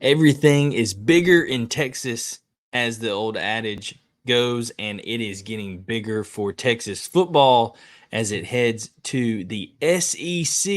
Everything is bigger in Texas, as the old adage goes, and it is getting bigger for Texas football as it heads to the SEC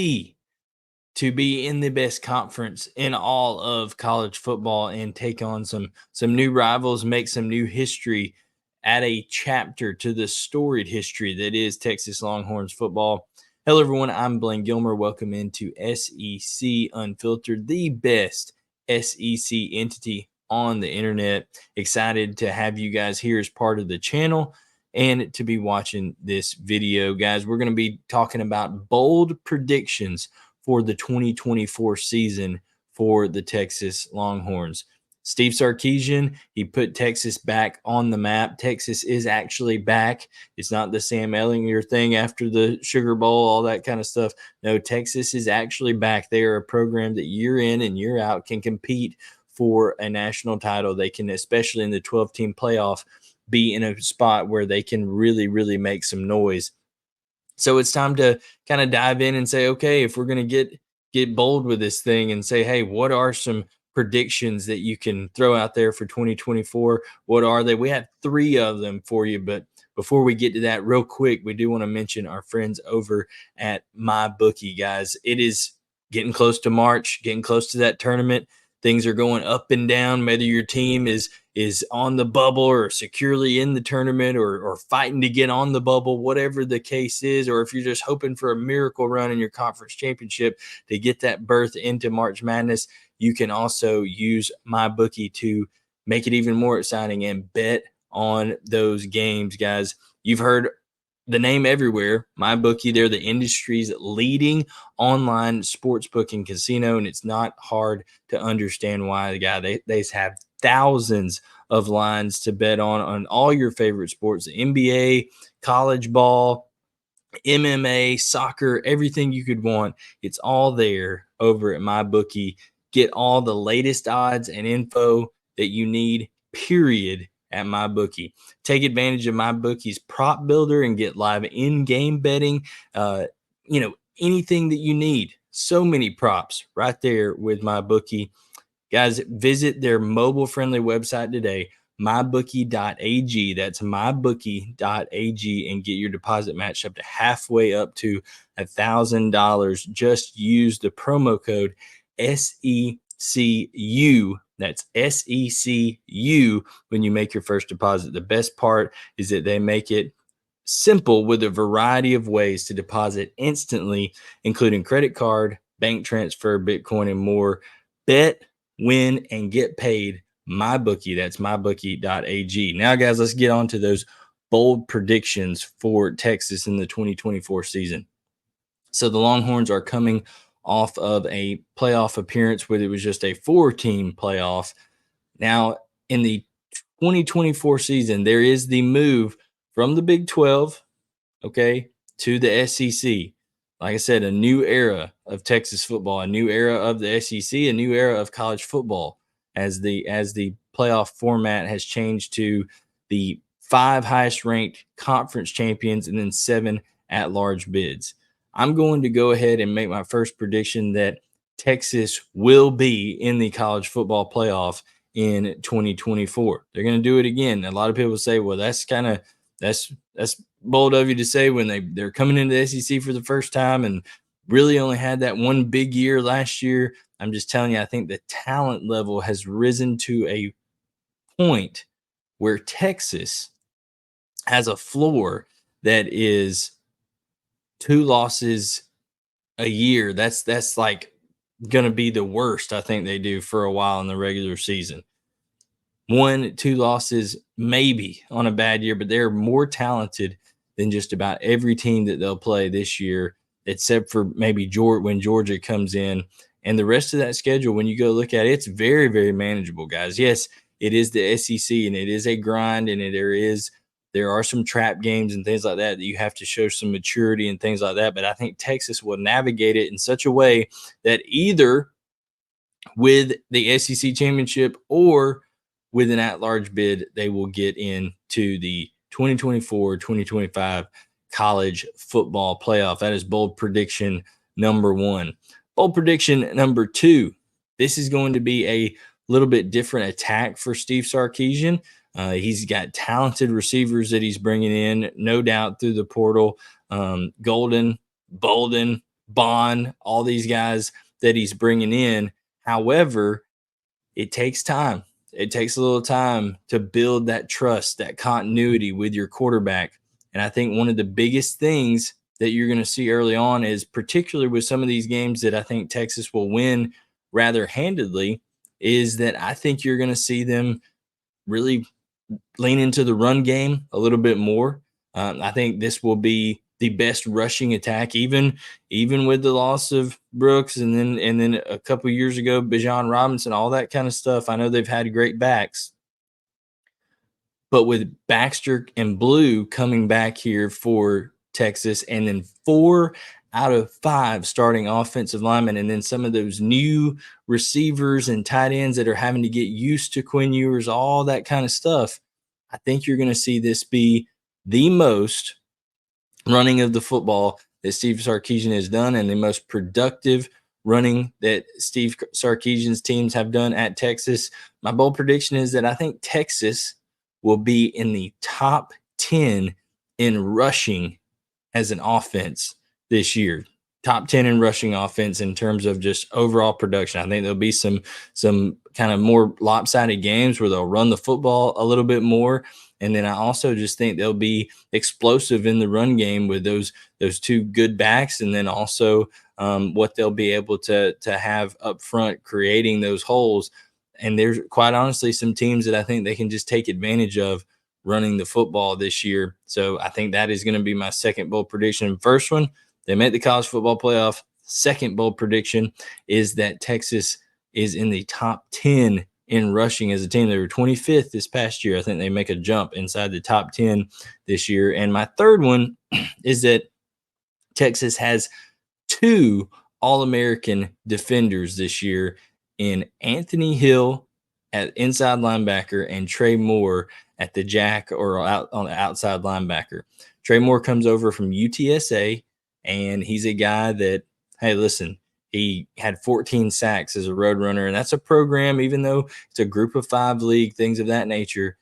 to be in the best conference in all of college football and take on some new rivals, make some new history, add a chapter to the storied history that is Texas Longhorns football. Hello, everyone. I'm Blaine Gilmer. Welcome into SEC Unfiltered, the best SEC entity on the internet. Excited to have you guys here as part of the channel and to be watching this video, guys. We're going to be talking about bold predictions for the 2024 season for the Texas Longhorns. Steve Sarkisian, he put Texas back on the map. Texas is actually back. It's not the Sam Ehlinger thing after the Sugar Bowl, all that kind of stuff. No, Texas is actually back. They are a program that year in and year out can compete for a national title. They can, especially in the 12-team playoff, be in a spot where they can really, really make some noise. So it's time to kind of dive in and say, okay, if we're going to get bold with this thing and say, hey, what are some predictions that you can throw out there for 2024? What are they? We have 3 of them for you. But before we get to that, real quick, we do want to mention our friends over at MyBookie, guys. It is getting close to March, getting close to that tournament. Things are going up and down, whether your team is on the bubble or securely in the tournament or fighting to get on the bubble, whatever the case is, or if you're just hoping for a miracle run in your conference championship to get that berth into March Madness, you can also use MyBookie to make it even more exciting and bet on those games, guys. You've heard the name everywhere, MyBookie. They're the industry's leading online sportsbook and casino, and it's not hard to understand why. The guy, they have thousands of lines to bet on all your favorite sports, the NBA, college ball, MMA, soccer, everything you could want. It's all there over at MyBookie. Get all the latest odds and info that you need, period, at MyBookie. Take advantage of MyBookie's prop builder and get live in-game betting. Anything that you need. So many props right there with MyBookie. Guys, visit their mobile-friendly website today, mybookie.ag. That's mybookie.ag, and get your deposit matched up to halfway up to $1,000. Just use the promo code SECU. That's SECU when you make your first deposit. The best part is that they make it simple with a variety of ways to deposit instantly, including credit card, bank transfer, Bitcoin, and more. Bet, win, and get paid. MyBookie. That's mybookie.ag. Now, guys, let's get on to those bold predictions for Texas in the 2024 season. So the Longhorns are coming off of a playoff appearance where it was just a 4-team playoff. Now, in the 2024 season, there is the move from the Big 12, okay, to the SEC. Like I said, a new era of Texas football, a new era of the SEC, a new era of college football as the playoff format has changed to the 5 highest ranked conference champions and then 7 at-large bids. I'm going to go ahead and make my first prediction that Texas will be in the college football playoff in 2024. They're going to do it again. A lot of people say, well, that's bold of you to say when they're coming into the SEC for the first time and really only had that one big year last year. I'm just telling you, I think the talent level has risen to a point where Texas has a floor that is 2 losses a year. That's like going to be the worst I think they do for a while in the regular season. 1, 2 losses maybe on a bad year, but they're more talented than just about every team that they'll play this year, except for maybe when Georgia comes in. And the rest of that schedule, when you go look at it, it's very, very manageable, guys. Yes, it is the SEC, and it is a grind, and there are some trap games and things like that you have to show some maturity and things like that. But I think Texas will navigate it in such a way that either with the SEC championship or with an at-large bid, they will get into the 2024-2025 college football playoff. That is bold prediction number 1. Bold prediction number 2. This is going to be a little bit different attack for Steve Sarkisian. He's got talented receivers that he's bringing in, no doubt, through the portal. Golden, Bolden, Bond, all these guys that he's bringing in. However, it takes time. It takes a little time to build that trust, that continuity with your quarterback. And I think one of the biggest things that you're going to see early on is, particularly with some of these games that I think Texas will win rather handedly, is that I think you're going to see them really lean into the run game a little bit more. I think this will be the best rushing attack, even with the loss of Brooks, and then a couple years ago, Bijan Robinson, all that kind of stuff. I know they've had great backs, but with Baxter and Blue coming back here for Texas, and then 4 out of 5 starting offensive linemen, and then some of those new receivers and tight ends that are having to get used to Quinn Ewers, all that kind of stuff, I think you're going to see this be the most running of the football that Steve Sarkisian has done, and the most productive running that Steve Sarkisian's teams have done at Texas. My bold prediction is that I think Texas will be in the top 10 in rushing as an offense this year. Top 10 in rushing offense in terms of just overall production. I think there'll be some kind of more lopsided games where they'll run the football a little bit more. And then I also just think they'll be explosive in the run game with those two good backs, and then also what they'll be able to have up front creating those holes. And there's quite honestly some teams that I think they can just take advantage of running the football this year. So I think that is going to be my second bold prediction. First one, they made the college football playoff. Second bold prediction is that Texas is in the top 10 in rushing as a team. They were 25th this past year. I think they make a jump inside the top 10 this year. And my third one is that Texas has 2 All-American defenders this year in Anthony Hill at inside linebacker and Trey Moore at the jack or out on the outside linebacker. Trey Moore comes over from UTSA, and he's a guy that, hey, listen, he had 14 sacks as a road runner, and that's a program, even though it's a group of 5 league, things of that nature,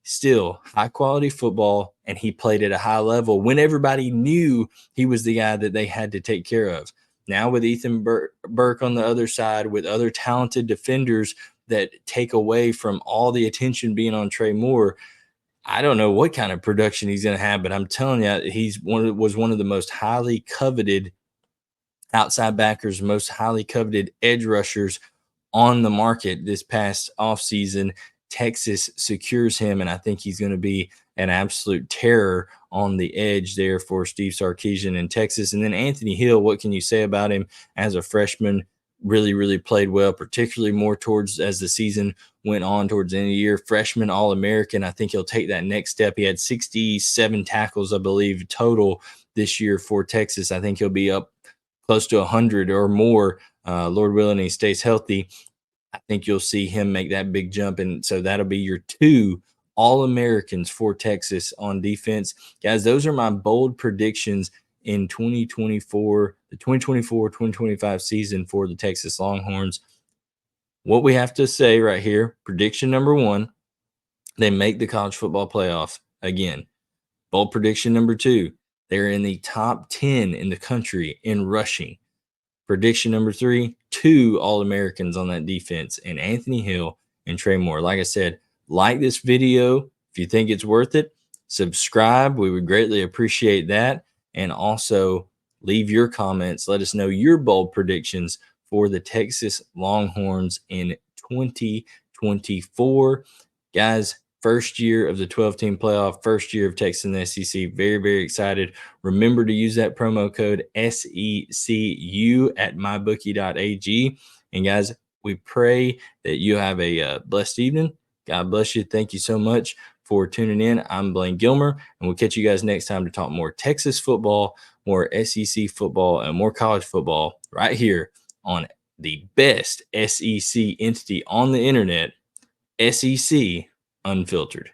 still high quality football, and he played at a high level when everybody knew he was the guy that they had to take care of. Now with Ethan Burke on the other side, with other talented defenders that take away from all the attention being on Trey Moore, I don't know what kind of production he's going to have, but I'm telling you, was one of the most highly coveted outside backers, most highly coveted edge rushers on the market this past offseason. Texas secures him, and I think he's going to be an absolute terror on the edge there for Steve Sarkisian in Texas. And then Anthony Hill, what can you say about him as a freshman? Really, really played well, particularly more towards as the season went on towards the end of the year. Freshman All-American. I think he'll take that next step. He had 67 tackles, I believe, total this year for Texas. I think he'll be up close to 100 or more, Lord willing, he stays healthy. I think you'll see him make that big jump. And so that'll be your 2 All-Americans for Texas on defense. Guys, those are my bold predictions in 2024, the 2024-2025 season for the Texas Longhorns. What we have to say right here, prediction number 1, they make the college football playoff again. Bold prediction number 2, they're in the top 10 in the country in rushing. Prediction number 3, 2 All-Americans on that defense, and Anthony Hill and Trey Moore. Like I said, like this video if you think it's worth it. Subscribe. We would greatly appreciate that. And also leave your comments. Let us know your bold predictions for the Texas Longhorns in 2024. Guys, first year of the 12-team playoff, first year of Texas in the SEC. Very, very excited. Remember to use that promo code SECU at MyBookie.ag. And guys, we pray that you have a blessed evening. God bless you. Thank you so much for tuning in. I'm Blaine Gilmer, and we'll catch you guys next time to talk more Texas football, more SEC football, and more college football right here on the best SEC entity on the internet, SEC Unfiltered.